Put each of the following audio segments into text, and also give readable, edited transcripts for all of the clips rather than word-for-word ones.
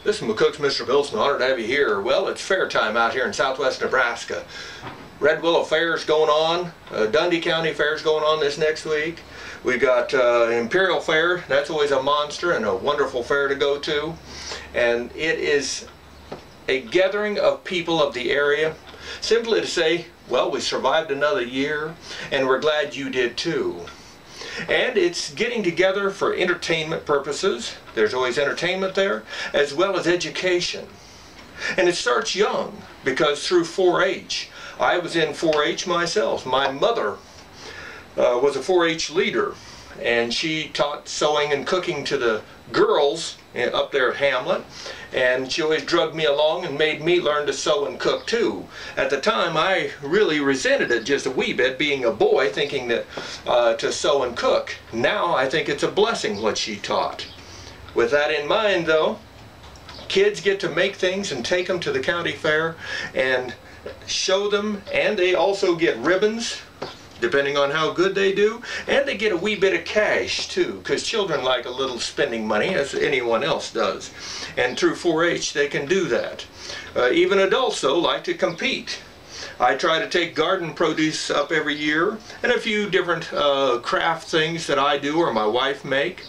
This is McCook's Mr. Bill's an honor to have you here. Well, it's fair time out here in southwest Nebraska. Red Willow Fair's going on. Dundee County Fair's going on this next week. We've got Imperial Fair. That's always a monster and a wonderful fair to go to. And it is a gathering of people of the area simply to say, well, we survived another year and we're glad you did too. And it's getting together for entertainment purposes. There's always entertainment there, as well as education. And it starts young, because through 4-H. I was in 4-H myself. My mother was a 4-H leader, and she taught sewing and cooking to the girls up there at Hamlet, and she always drugged me along and made me learn to sew and cook too. At the time I really resented it just a wee bit, being a boy, thinking that to sew and cook. Now I think it's a blessing what she taught. With that in mind though, kids get to make things and take them to the county fair and show them, and they also get ribbons depending on how good they do, and they get a wee bit of cash too, because children like a little spending money, as anyone else does, and through 4-H they can do that. Even adults though like to compete. I try to take garden produce up every year, and a few different craft things that I do or my wife make,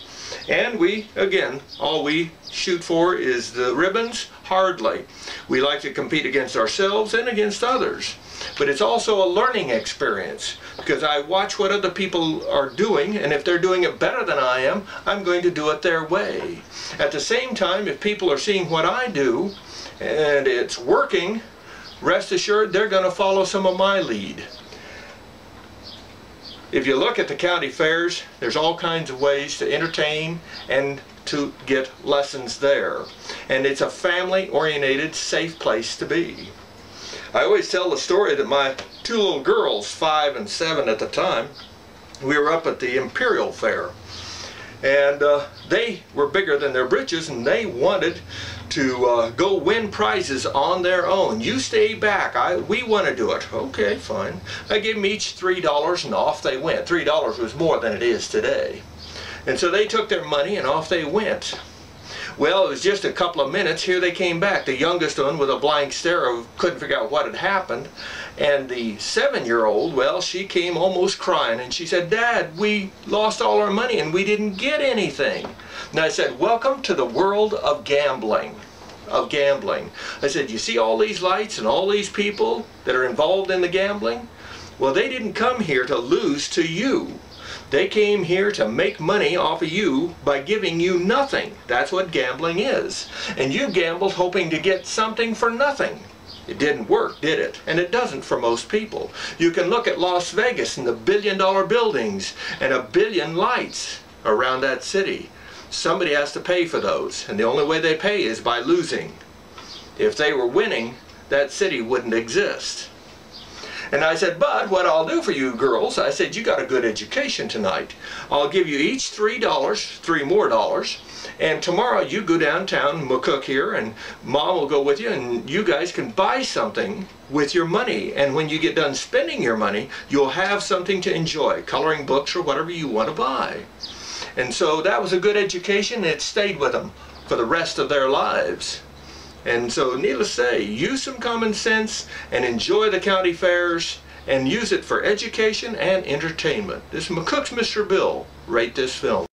and we, again, all we shoot for is the ribbons. Hardly. We like to compete against ourselves and against others. But it's also a learning experience, because I watch what other people are doing, and if they're doing it better than I am, I'm going to do it their way. At the same time, if people are seeing what I do and it's working, rest assured they're going to follow some of my lead. If you look at the county fairs, there's all kinds of ways to entertain and to get lessons there. And it's a family-oriented, safe place to be. I always tell the story that my two little girls, 5 and 7 at the time, we were up at the Imperial Fair. And they were bigger than their britches, and they wanted to go win prizes on their own. You stay back. We want to do it. Okay, fine. I gave them each $3 and off they went. $3 was more than it is today. And so they took their money and off they went. Well, it was just a couple of minutes. Here they came back. The youngest one with a blank stare, couldn't figure out what had happened. And the 7-year-old, well, she came almost crying, and she said, "Dad, we lost all our money and we didn't get anything." And I said, "Welcome to the world of gambling." I said, "You see all these lights and all these people that are involved in the gambling? Well, they didn't come here to lose to you. They came here to make money off of you by giving you nothing. That's what gambling is. And you gambled hoping to get something for nothing. It didn't work, did it? And it doesn't for most people. You can look at Las Vegas and the billion-dollar buildings and a billion lights around that city. Somebody has to pay for those, and the only way they pay is by losing. If they were winning, that city wouldn't exist." And I said, "But what I'll do for you girls," I said, "you got a good education tonight. I'll give you each $3, $3 more, and tomorrow you go downtown, McCook here, and Mom will go with you, and you guys can buy something with your money. And when you get done spending your money, you'll have something to enjoy, coloring books or whatever you want to buy." And so that was a good education, and it stayed with them for the rest of their lives. And so, needless to say, use some common sense and enjoy the county fairs and use it for education and entertainment. This is McCook's Mr. Bill. Rate this film.